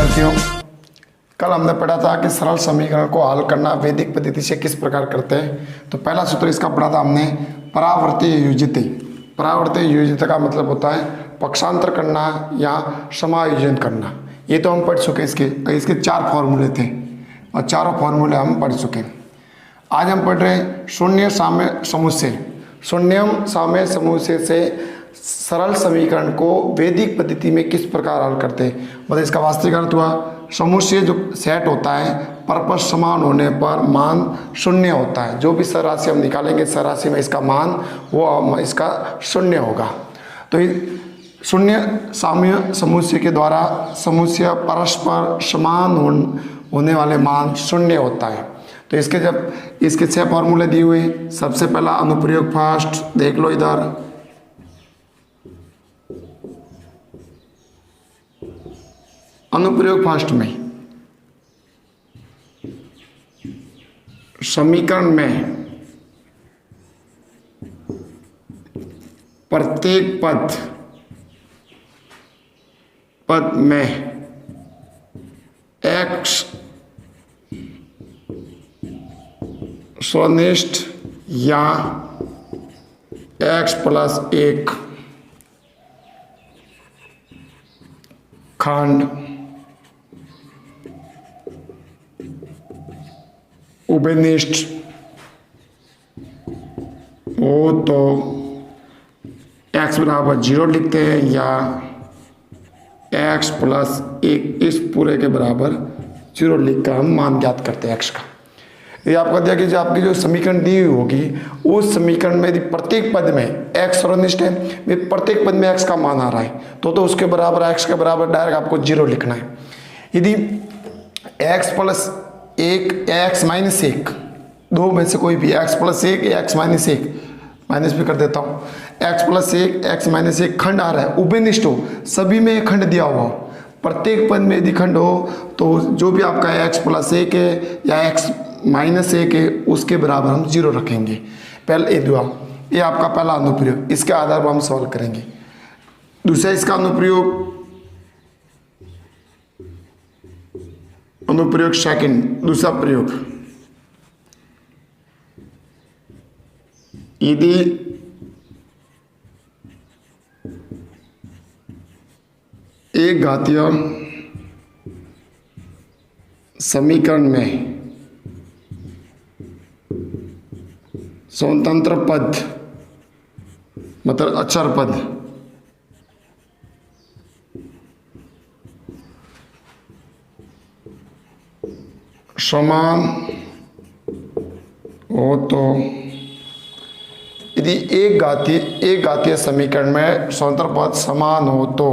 विद्यार्थियों, कल हमने पढ़ा था कि सरल समीकरण को हल करना वैदिक पद्धति से किस प्रकार करते हैं। तो पहला सूत्र इसका पढ़ा था हमने, परावर्ती योजित। परावर्ती योजित का मतलब होता है पक्षांतर करना या समायोजन करना। ये तो हम पढ़ चुके, इसके 4 फॉर्मूले थे और चारों फॉर्मूले हम पढ़ चुके। आज हम पढ़ रहे हैं शून्य साम्य समुच्चय। शून्यम साम्य समुच्चय से सरल समीकरण को वैदिक पद्धति में किस प्रकार हल करते हैं। मतलब इसका वास्तविक अर्थ हुआ, समुच्चय जो सेट होता है परस्पर समान होने पर मान शून्य होता है। जो भी सराशि हम निकालेंगे सराशि में इसका मान वो इसका शून्य होगा। तो शून्य साम्य समुच्चय के द्वारा समुच्चय परस्पर समान होने वाले मान शून्य होता है। तो इसके 6 फॉर्मूले दिए हुए। सबसे पहला अनुप्रयोग फर्स्ट देख लो इधर। अनुप्रयोग फर्स्ट में समीकरण में प्रत्येक पद में x स्वनिष्ठ या x प्लस 1 खंड उभयनिष्ठ हो तो x बराबर 0 लिखते हैं या x प्लस 1 इस पूरे के बराबर 0 लिखकर हम मान ज्ञात करते हैं x का। ये आपका दिया कि जो आपकी जो समीकरण दी हुई होगी उस समीकरण में यदि प्रत्येक पद में x सर्वनिष्ठ है, प्रत्येक पद में x का मान आ रहा है तो उसके बराबर x के बराबर डायरेक्ट आपको 0 लिखना है। यदि x प्लस 1 x माइनस 1 दो में से कोई भी x plus 1 x minus 1 minus भी कर देता हूँ, x प्लस 1 x माइनस 1 खंड आ रहा है, उभयनिष्ठ हो, सभी में खंड दिया हुआ हो, प्रत्येक पद में यदि खंड हो तो जो भी आपका x प्लस 1 है या x माइनस 1 है उसके बराबर हम 0 रखेंगे। पहले ये आपका पहला अनुप्रयोग, इसके आधार पर हम सॉल्व करेंगे। दूसरा इसका अनुप्रयोग सेकंड, दूसरा प्रयोग, यदि एक घातीय समीकरण में स्वतंत्र पद मतलब अचर पद समान हो तो यदि एक घातीय समीकरण में स्वतंत्र पद समान हो तो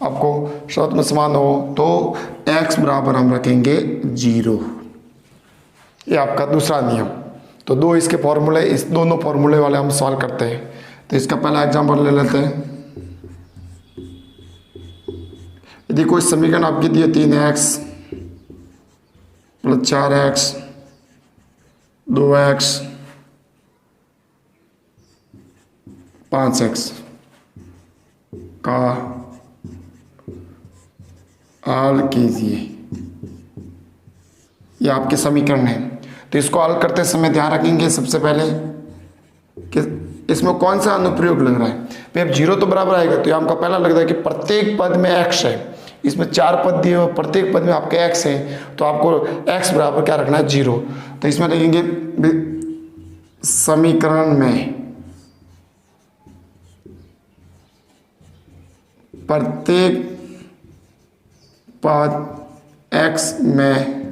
आपको स्वतंत्र समान हो तो x बराबर हम रखेंगे 0। ये आपका दूसरा नियम। तो दो इसके फॉर्मूले, इस दोनों फॉर्मूले वाले हम सॉल्व करते हैं। तो इसका पहला एग्जांपल ले लेते हैं। यदि कोई समीकरण आपकी दी है 3x plus 4x 2x 5x का हल कीजिए, ये आपके समीकरण है। तो इसको हल करते समय ध्यान रखेंगे सबसे पहले कि इसमें कौन सा अनुप्रयोग लग रहा है। भाई अब 0 तो बराबर आएगा, तो हमका पहला लग रहा है कि प्रत्येक पद में x है, इसमें 4 पद दिए हुए, प्रत्येक पद में आपके x है तो आपको x बराबर क्या रखना है 0। तो इसमें लिखेंगे समीकरण में प्रत्येक पद x में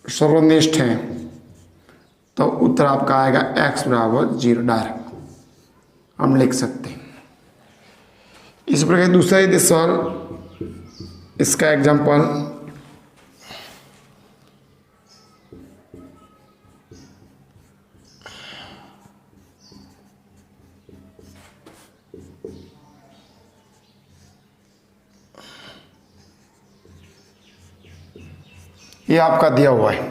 सर्वनिष्ठ है तो उत्तर आपका आएगा x बराबर 0 डायरेक्ट हम लिख सकते हैं। इस प्रकार दूसरा यदि सवाल, इसका एग्जांपल, ये आपका दिया हुआ है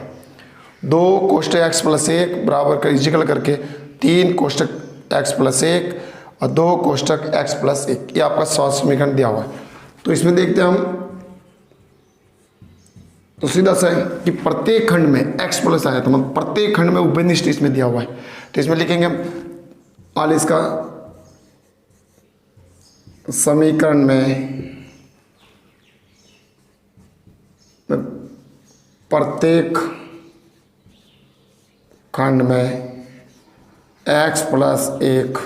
2 कोष्टक x प्लस 1 बराबर कर इजिकल करके 3 कोष्टक x प्लस 1 और 2 कोष्टक x प्लस 1, ये आपका स्वास्थ्य समीकरण दिया हुआ है। तो इसमें देखते हैं हम, तो सीधा सा है कि प्रत्येक खंड में x प्लस आया, तो मतलब प्रत्येक खंड में उभयनिष्ठ इसमें दिया हुआ है। तो इसमें लिखेंगे मान लीजिए इसका समीकरण में प्रत्येक खंड में x प्लस 1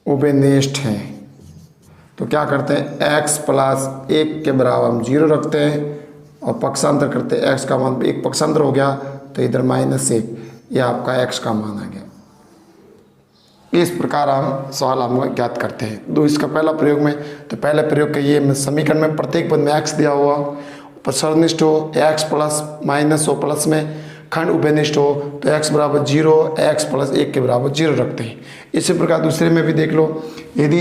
उभयनिष्ठ है। तो क्या करते हैं, x प्लस 1 के बराबर हम 0 रखते हैं और पक्षांतर करते हैं, x का मान 1 पक्षांतर हो गया तो इधर -1, ये आपका x का मान आ गया। इस प्रकार हम सवाल हम ज्ञात करते हैं। दो इसका पहला प्रयोग में, तो पहले प्रयोग के ये समीकरण में प्रत्येक पद में x दिया हुआ, सर्वनिष्ठ हो x प्लस माइनस हो, प्लस में खंड उभयनिष्ठ हो तो x बराबर 0, x प्लस 1 के बराबर 0 रखते हैं। इसी प्रकार दूसरे में भी देख लो, यदि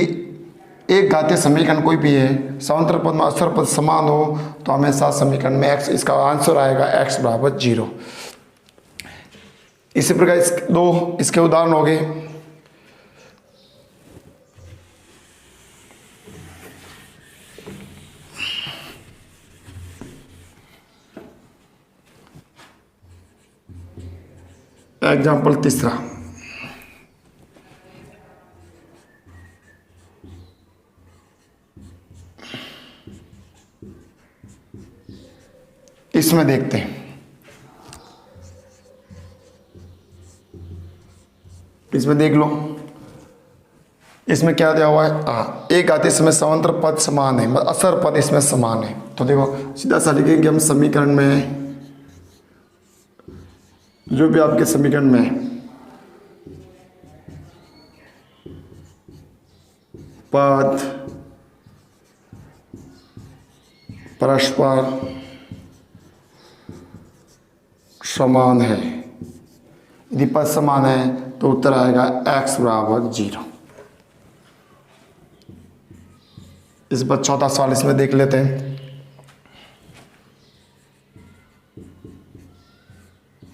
एक घातीय समीकरण कोई भी है, समांतर पद में असर पद समान हो तो हमेशा समीकरण में x, इसका आंसर आएगा x बराबर 0। इसी प्रकार इसके उदाहरण हो गए। एग्जाम्पल तीसरा, इसमें देखते हैं, इसमें देख लो, इसमें क्या दिया हुआ है, एक आते समय समांतर पद समान है, मतलब असर पद इसमें समान है। तो देखो सीधा सा लिखेंगे हम समीकरण में, जो भी आपके समीकरण में पद परस्पर समान है, यदि पद समान है तो उत्तर आएगा x बराबर 0। इस पर चौथा सवाल इसमें देख लेते हैं।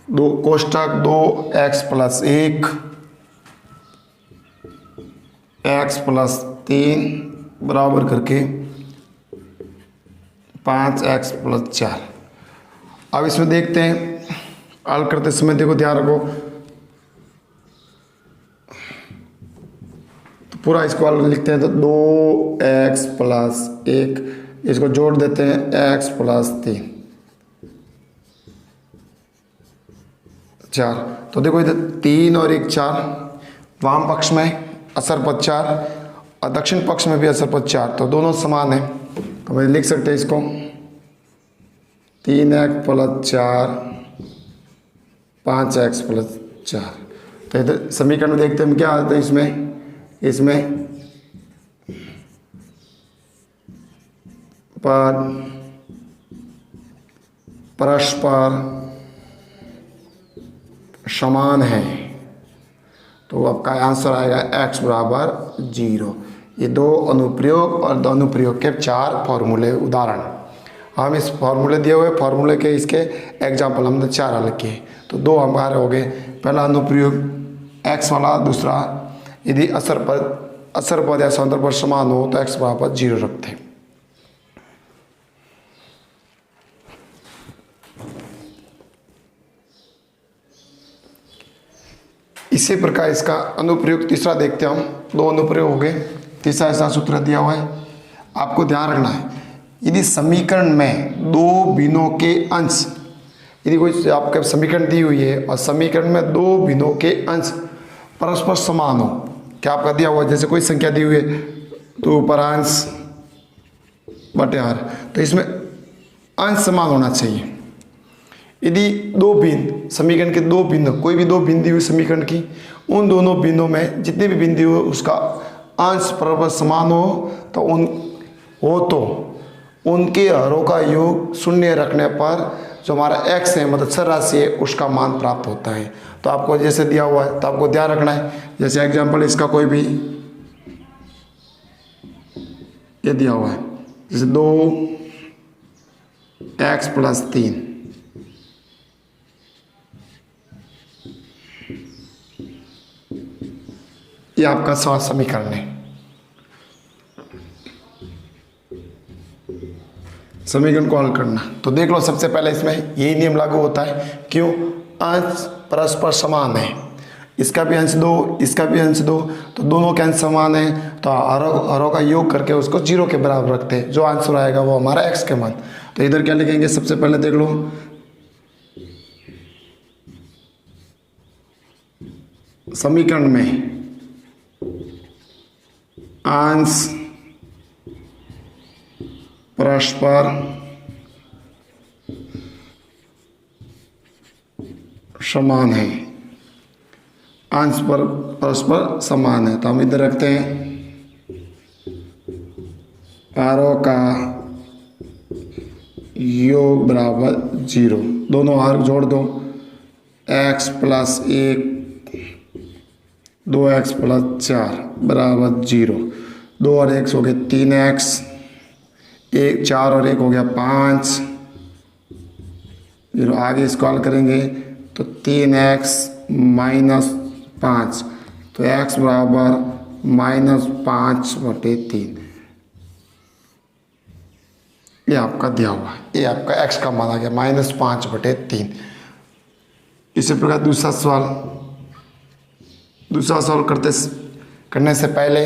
दो कोष्टक 2x प्लस 1 x प्लस 3 बराबर करके 5x प्लस 4। अब इसमें देखते हैं, हल करते समय देखो ध्यान रखो, तो पूरा इसको हल लिखते हैं तो 2x प्लस 1, इसको जोड़ देते हैं x प्लस 3 4। तो देखो इधर 3 और 1 4, वाम पक्ष में असर पद 4 और दक्षिण पक्ष में भी असर पद 4, तो दोनों समान है। तो मैं लिख सकते हैं इसको 3x प्लस 4 5x प्लस 4। तो इधर समीकरण में देखते हैं क्या आता है, इसमें पद परस्पर समान है, तो आपका आंसर आएगा x बराबर 0। ये 2 अनुप्रयोग और 2 अनुप्रयोग के 4 फॉर्मूले उदाहरण, हम इस फॉर्मूले दिए हुए फॉर्मूले के इसके एग्जाम्पल हमने 4 हल किए। तो 2 हमारे हो गए, पहला अनुप्रयोग x वाला, दूसरा यदि असर पद या समांतर पद समान हो तो x बराबर 0 रखते हैं। इसी प्रकार इसका अनुप्रयोग तीसरा देखते हैं हम। 2 अनुप्रयोग हो गए, तीसरा ऐसा सूत्र दिया हुआ है, आपको ध्यान रखना है, यदि समीकरण में 2 भिन्नों के अंश, यदि कोई आपके समीकरण दी हुई है और समीकरण में 2 भिन्नों के अंश परस्पर समान हो, क्या आपका दिया हुआ है, जैसे कोई संख्या दी हुई है तो परांश बटे r, तो इसमें अंश समान होना चाहिए। यदि 2 भिन्न समीकरण के 2 भिन्न, कोई भी 2 भिन्न दी हुई समीकरण की, उन दोनों भिन्नों में जितने भी बिंदु हो उसका अंश परस्पर समान हो तो उनके हरों का योग 0 रखने पर जो हमारा x है, मतलब चर राशि है, उसका मान प्राप्त होता है। तो आपको जैसे दिया हुआ है तो आपको ध्यान रखना है, जैसे एग्जाम्पल इसका कोई भी ये दिया हुआ है, जैसे 2x प्लस 3, ये आपका सवाल समीकरण है। समीकरण को हल करना, तो देख लो सबसे पहले इसमें यही नियम लागू होता है। क्यों? अंश परस्पर समान है, इसका भी अंश दो, इसका भी अंश दो, तो दोनों के अंश समान है, तो हरों का योग करके उसको 0 के बराबर रखते हैं। जो आंसर आएगा वो हमारा x के मान। तो इधर क्या लिखेंगे? सबसे पहले देख लो, समीकरण में अंश परस्पर समान है, अंश पर परस्पर समान है, तो हम इधर रखते हैं आरों का योग बराबर 0। दोनों आर जोड़ दो, x प्लस 1 2x प्लस 4 बराबर 0। 2 और 1 हो गए 3x, 4 और 1 हो गया 5। 0 आगे इसको हल करेंगे तो 3x माइनस 5, तो x बराबर -5/3। ये आपका दिया हुआ है, ये आपका x का मान आ गया -5/3। इसी प्रकार दूसरा सवाल करने से पहले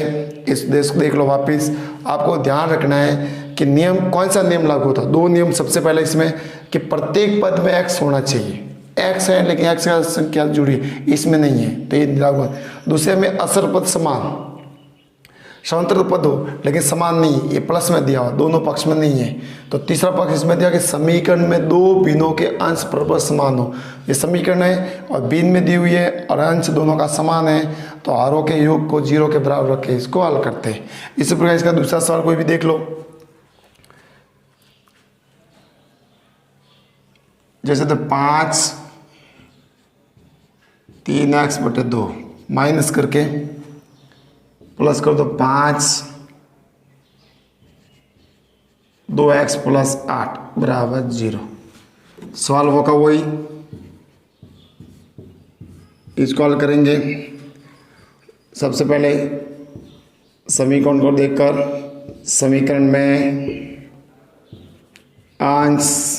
इस देश को देख लो वापस। आपको ध्यान रखना है कि नियम, कौन सा नियम लागू होता है? दो नियम। सबसे पहले इसमें कि प्रत्येक पद में x होना चाहिए, x है लेकिन x का संख्या जुड़ी इसमें नहीं है, तो ये लागू है। दूसरे में असर पद समान, समांतर पद हो लेकिन समान नहीं, ये प्लस में दिया हुआ, दोनों पक्ष में नहीं है। तो तीसरा पक्ष इसमें दिया कि समीकरण में दो भिन्नों के अंश परस्पर समान हो। ये समीकरण है और भिन्न में दी हुई है और अंश दोनों का समान है, तो हरों के योग को 0 के बराबर रख के इसको हल करते हैं। इसी प्रकार इसका दूसरा सवाल कोई भी देख लो, जैसे तो 5 3x/2 माइनस करके प्लस कर दो 5 2x प्लस 8 बराबर 0। सवाल होगा वही, इसको हल करेंगे। सबसे पहले समीकरण को देखकर समीकरण में अंश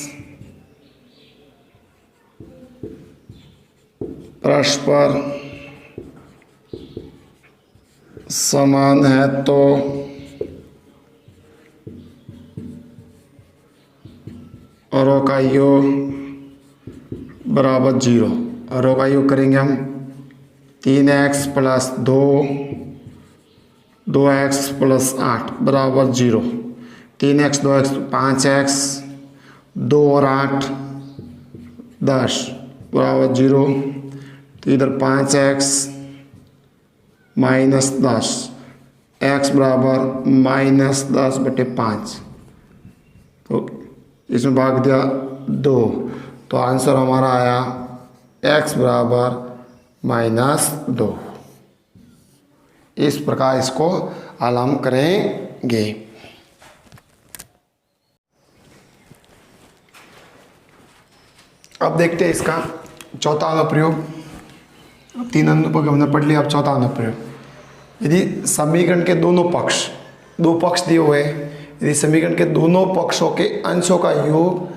परस्पर समान है तो औरों का योग बराबर 0। औरों का योग करेंगे हम 3x प्लस 2 2x प्लस 8 बराबर 0। 3x 2x 5x 2 और 8 10 बराबर 0। तो इधर 5x -10, x बराबर -10/5, तो इसमें भाग दिया 2, तो आंसर हमारा आया x बराबर -2। इस प्रकार इसको हल हम करेंगे। अब देखते हैं इसका चौथा अनुप्रयोग। 3 अनुप्रयोग हमने पढ़ लिया, अब चौथा अनुप्रयोग। यदि समीकरण के दो पक्ष दिए हुए हैं, यदि समीकरण के दोनों पक्षों के अंशों का योग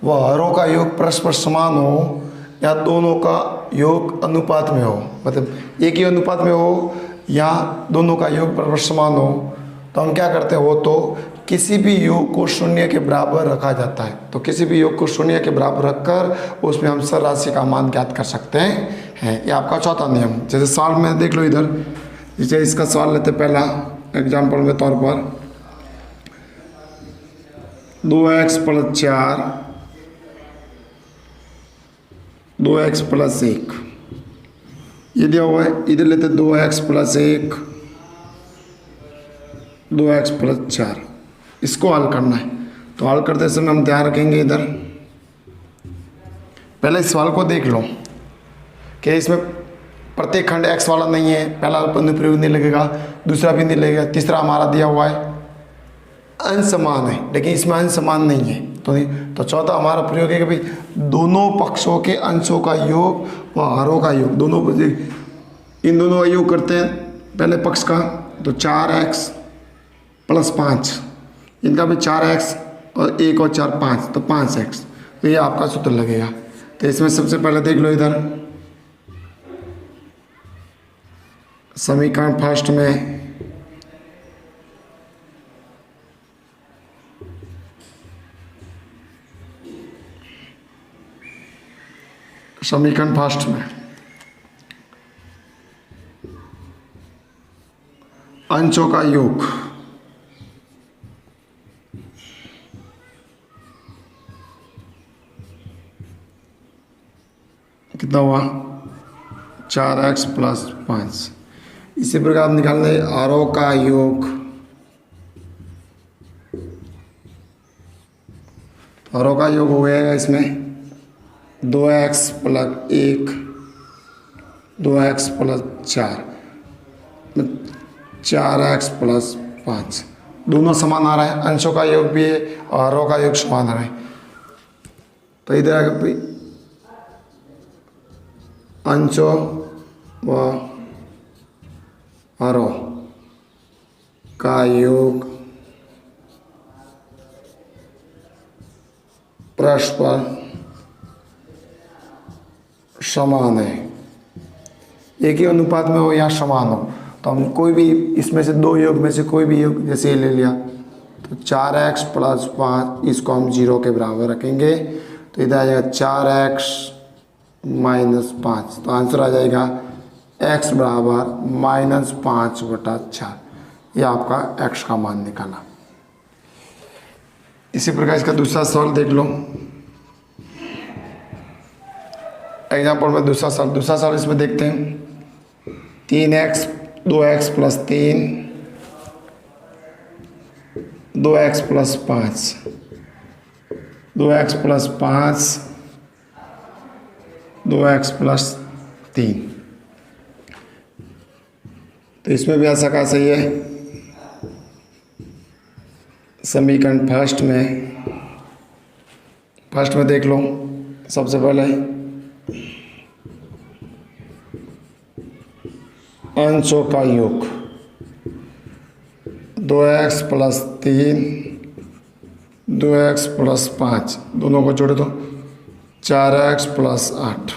व हरों का योग परस्पर समान हो या दोनों का योग अनुपात में हो, मतलब एक ही अनुपात में हो या दोनों का योग परस्पर समान हो, तो हम क्या करते हैं? वो तो किसी भी योग को 0 के बराबर रखा जाता है। तो किसी भी योग को 0 के बराबर रखकर उसमें हम सर राशि का मान ज्ञात कर सकते हैं। ये आपका चौथा नियम। जैसे सवाल में देख लो इधर, जैसे इसका सवाल लेते पहला एग्जाम्पल के तौर पर 2x प्लस 4 2x प्लस 1 ये दिया हुआ है। इधर लेते 2x प्लस 1 2x प्लस 4, इसको हल करना है। तो हल करते समय हम ध्यान रखेंगे, इधर पहले इस सवाल को देख लो कि इसमें प्रत्येक खंड x वाला नहीं है, पहला अनुप्रयोग नहीं लगेगा, दूसरा भी नहीं लगेगा, तीसरा हमारा दिया हुआ है अंश समान है, लेकिन इसमें अंश समान नहीं है। तो चौथा हमारा प्रयोग है कि भाई दोनों पक्षों के अंशों का योग व हरों का योग, दोनों इन दोनों का योग करते हैं पहले पक्ष का तो 4x प्लस 5, इनका भी 4x और 1 और 4 5, तो 5x, तो ये आपका सूत्र लगेगा। तो इसमें सबसे पहले देख लो इधर समीकरण फर्स्ट में अंशों का योग कितना हुआ 4x प्लस 5। इसी प्रकार निकालने आरों का योग, आरों का योग हो गया इसमें 2x plus 1, 2x plus 4, 4x plus 5, दोनों समान आ रहा है, अंशों का योग भी है और आरों का योग समान आ रहा है। तो इधर आगे अंशों व आरों का योग परस्पर समान है, एक ही अनुपात में हो या समान हो। तो हम कोई भी इसमें से दो योग में से कोई भी योग जैसे ये ले लिया तो 4x प्लस 5, इसको हम 0 के बराबर रखेंगे तो इधर आ जाएगा 4x माइनस 5, तो आंसर आ जाएगा x बराबर -5/4, ये आपका x का मान निकाला। इसी प्रकार इसका दूसरा सवाल देख लो, एग्जाम्पल में दूसरा सवाल इसमें देखते हैं 3x 2x plus 3, 2x plus 5, 2x plus 5, 2x plus 3। तो इसमें भी ऐसा का सही है, समीकरण फर्स्ट में देख लो सबसे पहले अंशों का योग 2x प्लस 3, 2x प्लस 5, दोनों को जोड़े तो 4x प्लस 8,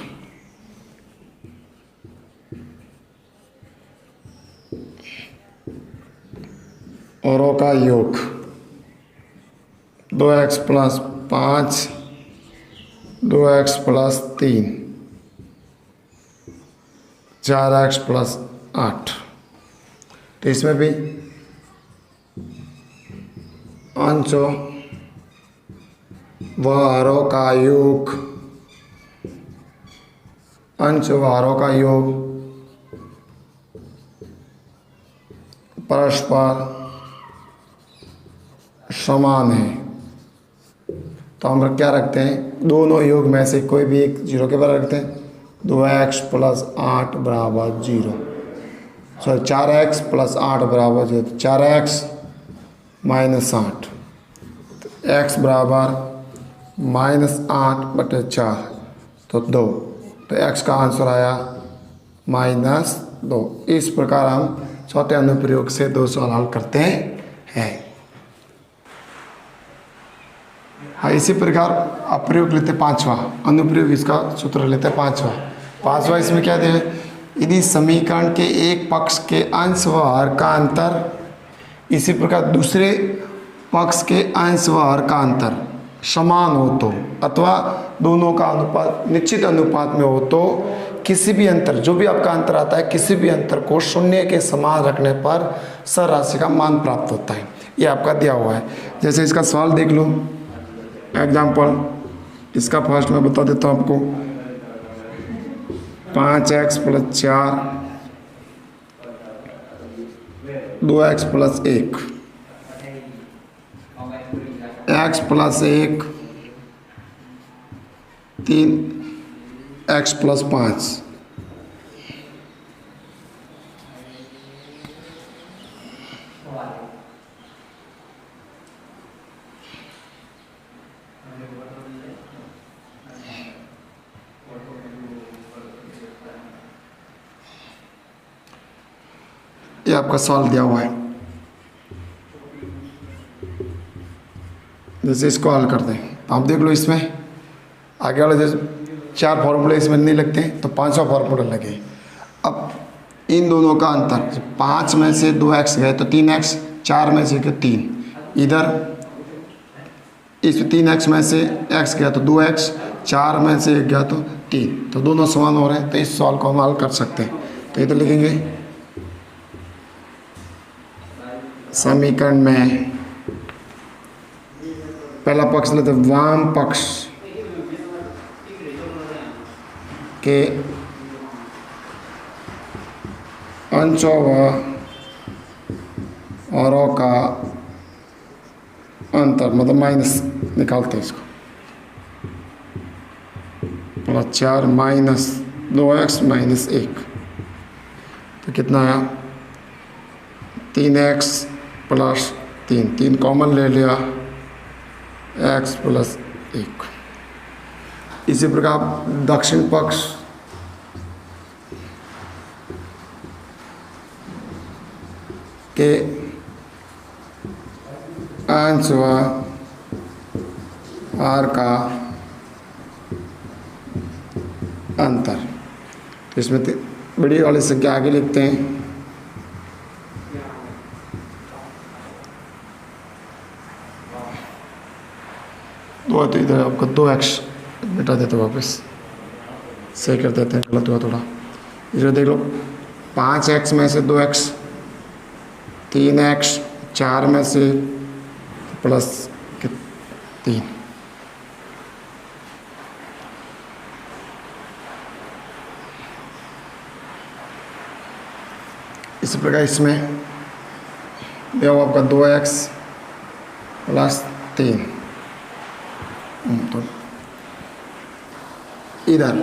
औरों का योग 2x plus 5, 2x plus 3, 4x plus 8। तो इसमें भी अंशों व आरों का योग, अंश व आरों का योग परस्पर समान है। तो हम क्या रखते हैं, दोनों योग में से कोई भी एक 0 के बराबर रखते हैं। 2x प्लस 8 बराबर 0, सॉरी 4x प्लस 8 बराबर 0, 4x माइनस 8, तो x बराबर -8/4, तो 2, तो x का आंसर आया -2। इस प्रकार हम चौथे अनुप्रयोग से 2 सवाल हल करते हैं। इसी प्रकार अप्रयोग लेते 5वां, अनुप्रयोग इसका सूत्र लेते 5वां इसमें क्या दिया है, यदि समीकरण के एक पक्ष के अंश व हर का अंतर इसी प्रकार दूसरे पक्ष के अंश व हर का अंतर समान हो तो, अथवा दोनों का अनुपात निश्चित अनुपात में हो तो किसी भी अंतर, जो भी आपका अंतर आता है, किसी भी अंतर को शून्य के समान रखने पर सर राशि का मान प्राप्त होता है। ये आपका दिया हुआ है। जैसे इसका सवाल देख लो, एग्जाम्पल इसका फर्स्ट मैं बता देता हूँ आपको, 5x plus 4, 2x plus 1, x plus 1, 3x plus 5। ये आपका सवाल दिया हुआ है। जैसे इसको हल करते हैं तो आप देख लो, इसमें आगे वाले जैसे 4 फार्मूले इसमें नहीं लगते हैं तो 5वां फार्मूला लगे। अब इन दोनों का अंतर, 5 में से 2x गए तो 3x, 4 में से 3, इधर इस 3x में से x गया तो 2x, 4 में से 1 गया तो 3, तो दोनों समान हो रहे हैं। तो इस सवाल को हम हल कर सकते हैं। तो इधर लिखेंगे समीकरण में पहला पक्ष लेते वाम पक्ष के अंशों व औरों का अंतर, मतलब माइनस निकालते हैं इसको, +4 माइनस 2x माइनस 1, तो कितना आया 3x प्लस 3 कॉमन ले लिया, x प्लस 1। इसी प्रकार दक्षिण पक्ष के अंश व आर का अंतर, तो इसमें बड़ी वाली संख्या आगे लिखते हैं। दो तो इधर आपको 2x मिटा देते वापस, सही कर देते हैं, गलत हुआ थोड़ा। इधर देख लो 5x में से 2x, 3x, 4 में से प्लस 3, इसी प्रकार इसमें यह आपका 2x प्लस 3, तो इधर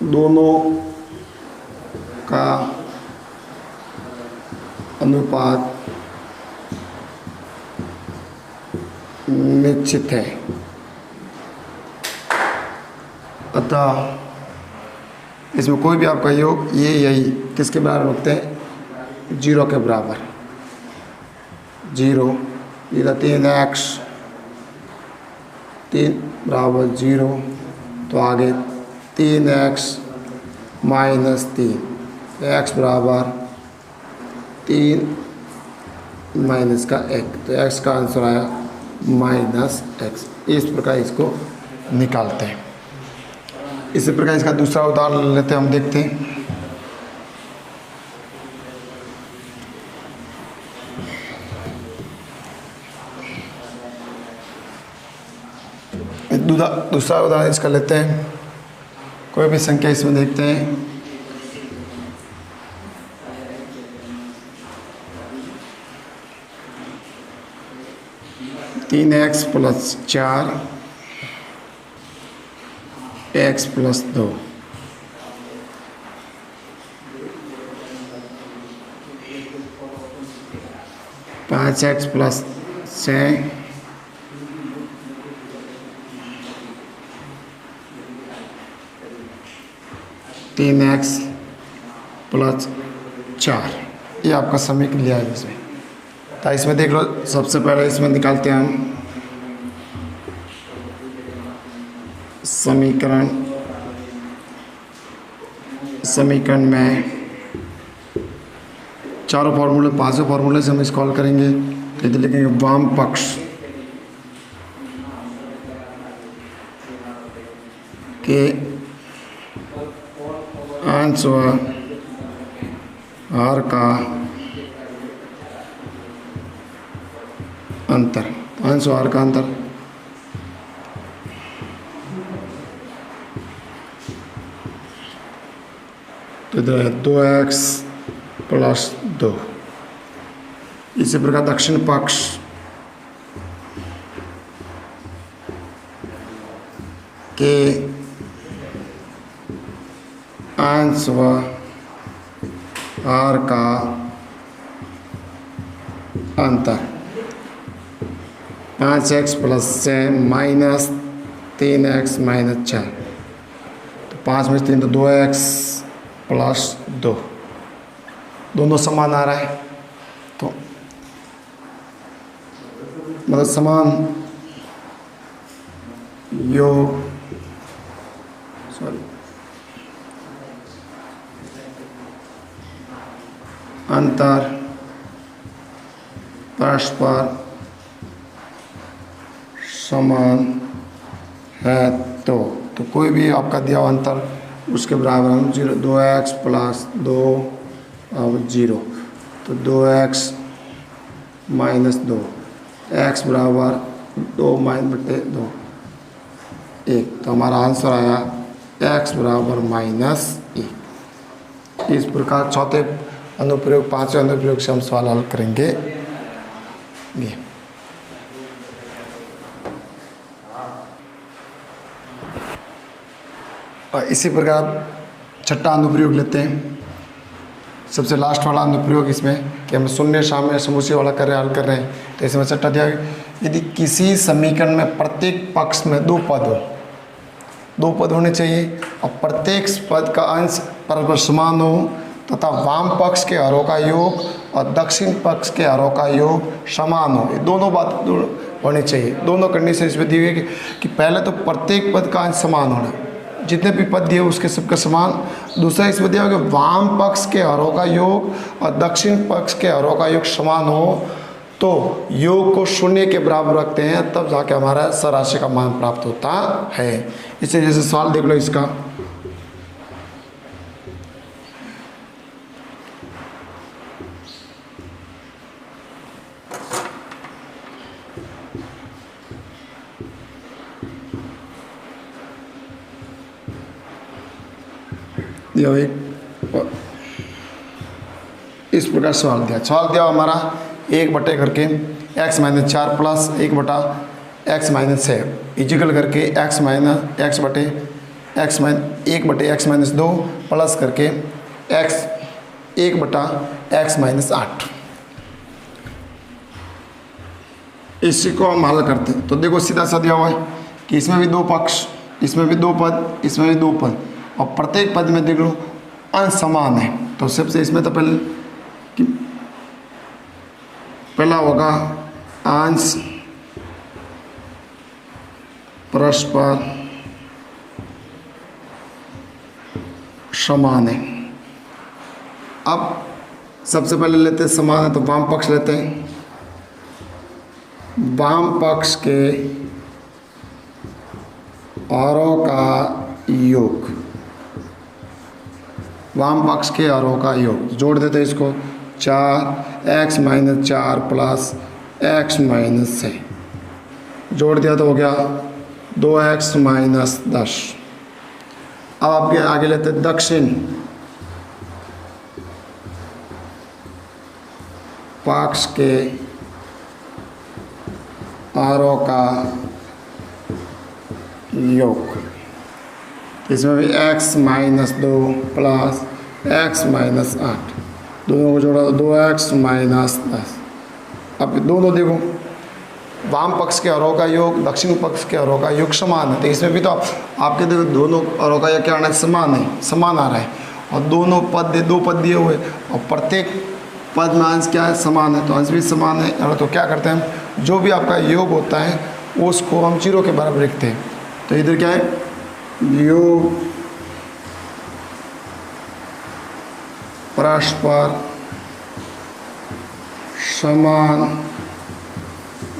दोनों का अनुपात निश्चित है, अतः इसमें कोई भी आपका योग यही किसके बराबर होते हैं, 0 के बराबर। 0 इधर 3x 3 बराबर 0, तो आगे 3x माइनस 3, x बराबर 3 माइनस का 1, तो x का आंसर आया -x। इस प्रकार इसको निकालते हैं। इसी प्रकार इसका दूसरा उदाहरण लेते हैं, हम देखते हैं। दूसरा उदाहरण इसका लेते हैं, कोई भी संख्या इसमें देखते हैं। तीन एक्स प्लस 4 x प्लस 2, पाँच एक्स प्लस 6, 3x प्लस 4, ये आपका समीकरण लिया है इसमें। तो इसमें देख लो, सबसे पहले इसमें निकालते हैं हम समीकरण में चारों फार्मूले, पांचों फार्मूले से हम इसको हल करेंगे। तो लिखेंगे वाम पक्ष के अंश व आर का अंतर, अंश और का अंतर, तो इधर है 2x प्लस 2। इसी प्रकार दक्षिण पक्ष के अंश व आर का अंतर, 5x plus 6 minus 3x minus 4, तो 5 में 3 तो 2x प्लस 2, दोनों समान आ रहा है, तो मतलब समान योग, सॉरी, अंतर परस्पर समान है तो कोई भी आपका दिया हुआ अंतर उसके बराबर हम 2x प्लस 2 और 0, तो 2x माइनस 2, x बराबर 2 माइनस बटे 2 1, तो हमारा आंसर आया x बराबर -1। इस प्रकार चौथे अनुप्रयोग, पांचवें अनुप्रयोग से हम सवाल हल करेंगे। ये और इसी प्रकार छठा अनुप्रयोग लेते हैं, सबसे लास्ट वाला अनुप्रयोग इसमें कि हम शून्य साम्य समोसे वाला कर रहे हैं, हल कर रहे हैं। तो इसमें छठा दिया, यदि किसी समीकरण में प्रत्येक पक्ष में दो पद होने चाहिए और प्रत्येक पद का अंश परस्पर समान हो तथा वाम पक्ष के हरों का योग और दक्षिण पक्ष के हरों का योग समान हो, ये दोनों बात होनी चाहिए। दोनों कंडीशन इसमें दी हुई है कि पहले तो प्रत्येक पद का अंश समान होना, जितने भी पद दिए उसके सबका समान। दूसरा इसमें दिया कि वाम पक्ष के हरों का योग और दक्षिण पक्ष के हरों का योग समान हो, तो योग को शून्य के बराबर रखते हैं, तब जाके हमारा सराशि का मान प्राप्त होता है। इसे जैसे सवाल देख लो इसका, इस प्रकार सवाल दिया हमारा 1 बटे करके x माइनस 4 प्लस 1 बटा x माइनस 6 इजिकल करके x माइनस x बटे x माइनस 1 बटे x माइनस 2 प्लस करके x 1 बटा x माइनस 8। इसी को हम हल करते हैं। तो देखो सीधा सा दिया हुआ है कि इसमें भी दो पक्ष, इसमें भी दो पद, इसमें भी दो पद, और प्रत्येक पद में देख लो अंश समान है। तो सबसे इसमें तो पहला होगा अंश परस्पर समान है। अब सबसे पहले लेते हैं समान है, तो वाम पक्ष लेते हैं। वाम पक्ष के हरों का योग, वाम पक्ष के हरों का योग जोड़ देते हैं इसको, 4x minus 4 plus x minus 6 जोड़ दिया तो हो गया 2x माइनस 10। अब आपके आगे लेते हैं दक्षिण पक्ष के हरों का योग, इसमें भी x minus 2 plus x minus 8, दोनों को जोड़ा तो 2x माइनस 10। अब दोनों देखो वाम पक्ष के हरों का योग दक्षिण पक्ष के हरों का योग समान है, तो इसमें भी तो आपके देखो दोनों हरों का योग क्या आना है, समान है, समान आ रहा है। और दोनों पद दो पद दिए हुए और प्रत्येक पद में अंश क्या है, समान है, तो अंश भी समान है। तो क्या करते हैं हम, जो भी आपका योग होता है उसको हम 0 के बराबर लिखते हैं। तो इधर क्या है, योग परस्पर समान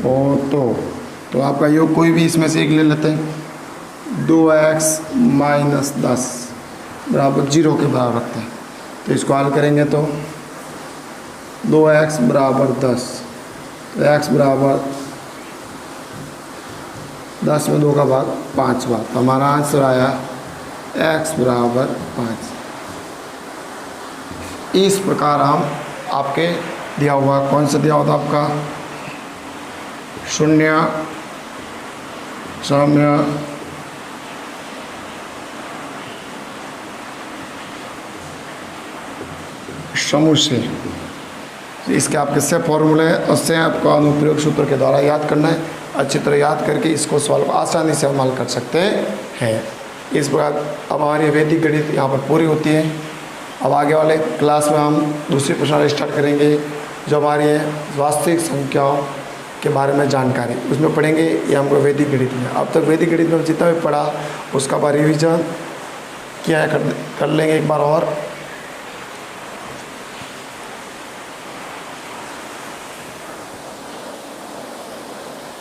हो तो आपका योग कोई भी इसमें से एक ले लेते हैं। 2x माइनस 10 बराबर 0 के बराबर रखते हैं। तो इसको हल करेंगे तो 2x बराबर 10, तो x बराबर 10 में 2 का भाग 5 बार, तो हमारा आंसर आया x बराबर 5। इस प्रकार हम आपके दिया हुआ, कौन सा दिया होता आपका, शून्य साम्य समुच्चय, इसके आपके से फॉर्मूले हैं, उससे आपको अनुप्रयोग सूत्र के द्वारा याद करना है। अच्छी तरह याद करके इसको सवाल को आसानी से हल कर सकते हैं। इस प्रकार अब हमारी वैदिक गणित यहाँ पर पूरी होती है। अब आगे वाले क्लास में हम दूसरी प्रश्नावली स्टार्ट करेंगे जो हमारी है वास्तविक संख्याओं के बारे में जानकारी, उसमें पढ़ेंगे ये हमको वैदिक गणित में। अब तक वैदिक गणित में जितना भी पढ़ा उसका बार रिविजन किया कर लेंगे एक बार और।